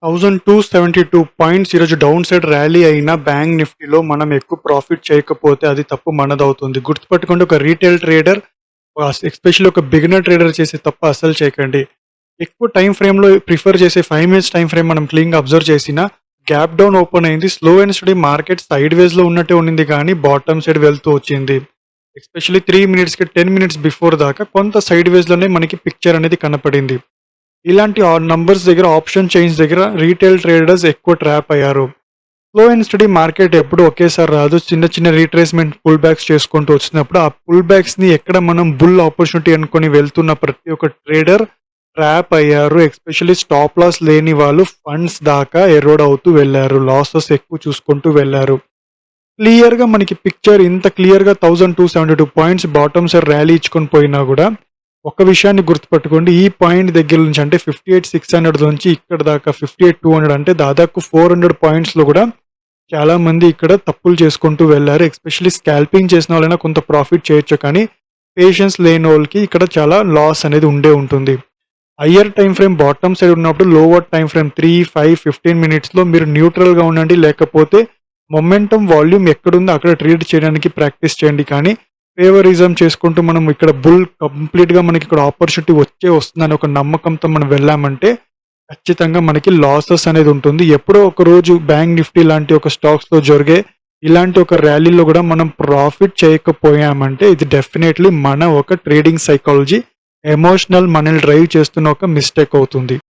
1272 points ఈరోజు down side rally అయిన bank నిఫ్టీలో మనం ఎక్కువ ప్రాఫిట్ చేయకపోతే అది తప్పు మనదవుతుంది. గుర్తుపెట్టుకోండి, ఒక రీటైల్ ట్రేడర్ ఎస్పెషల్లీ ఒక బిగినర్ ట్రేడర్ చేసే తప్పు అస్సలు చేయకండి. ఎక్కువ టైం ఫ్రేమ్లో ప్రిఫర్ చేసే 5 మినిట్స్ టైం ఫ్రేమ్ మనం క్లీన్గా అబ్జర్వ్ చేసిన గ్యాప్ డౌన్ ఓపెన్ అయింది. Slow and steady market side వేస్లో ఉన్నట్టే ఉండింది, కానీ బాటమ్ సైడ్ వెళ్తూ వచ్చింది. ఎస్పెషల్లీ 3 మినిట్స్కి 10 మినిట్స్ బిఫోర్ దాకా కొంత సైడ్ వేస్లోనే మనకి పిక్చర్ అనేది కనపడింది. ఇలాంటి నంబర్స్ దగ్గర, ఆప్షన్ చైన్స్ దగ్గర రీటైల్ ట్రేడర్స్ ఎక్కువ ట్రాప్ అయ్యారు. స్లో అండ్ స్టడీ మార్కెట్ ఎప్పుడు ఒకేసారి రాదు. చిన్న చిన్న రీట్రేస్మెంట్ పుల్ బ్యాక్స్ చేసుకుంటూ వచ్చినప్పుడు ఆ పుల్ బ్యాక్స్ని ఎక్కడ మనం బుల్ ఆపర్చునిటీ అనుకుని వెళ్తున్న ప్రతి ఒక్క ట్రేడర్ ట్రాప్ అయ్యారు. ఎస్పెషల్లీ స్టాప్ లాస్ లేని వాళ్ళు ఫండ్స్ దాకా ఎరోడ్ అవుతూ వెళ్ళారు, లాసెస్ ఎక్కువ చూసుకుంటూ వెళ్ళారు. క్లియర్గా మనకి పిక్చర్ ఇంత క్లియర్గా 1272 పాయింట్స్ బాటమ్ సైడ్ ర్యాలీ ఇచ్చుకొని పోయినా కూడా ఒక విషయాన్ని గుర్తుపెట్టుకోండి, ఈ పాయింట్ దగ్గర నుంచి అంటే 58,600 నుంచి ఇక్కడ దాకా 58,200 అంటే దాదాపు 400 పాయింట్స్లో కూడా చాలా మంది ఇక్కడ తప్పులు చేసుకుంటూ వెళ్ళారు. ఎస్పెషల్లీ స్కాల్పింగ్ చేసిన వాళ్ళైనా కొంత ప్రాఫిట్ చేయొచ్చు, కానీ పేషెన్స్ లేని వాళ్ళకి ఇక్కడ చాలా లాస్ అనేది ఉంటుంది. Higher time frame bottom side ఉన్నప్పుడు లోవర్ టైం ఫ్రేమ్ 3, 5, 15 మినిట్స్లో మీరు న్యూట్రల్గా ఉండండి, లేకపోతే మొమెంటం వాల్యూమ్ ఎక్కడుందో అక్కడ ట్రేడ్ చేయడానికి ప్రాక్టీస్ చేయండి. కానీ ఫేవరిజం చేసుకుంటూ మనం ఇక్కడ బుల్ కంప్లీట్గా మనకి ఇక్కడ ఆపర్చునిటీ వస్తుందని ఒక నమ్మకంతో మనం వెళ్ళామంటే ఖచ్చితంగా మనకి లాసెస్ అనేది ఉంటుంది. ఎప్పుడో ఒక రోజు బ్యాంక్ నిఫ్టీ లాంటి ఒక స్టాక్స్లో జరిగే ఇలాంటి ఒక ర్యాలీలో కూడా మనం ప్రాఫిట్ చేయకపోయామంటే ఇది డెఫినెట్లీ మన ఒక ట్రేడింగ్ సైకాలజీ, ఎమోషనల్ మనల్ని డ్రైవ్ చేస్తున్న ఒక మిస్టేక్ అవుతుంది.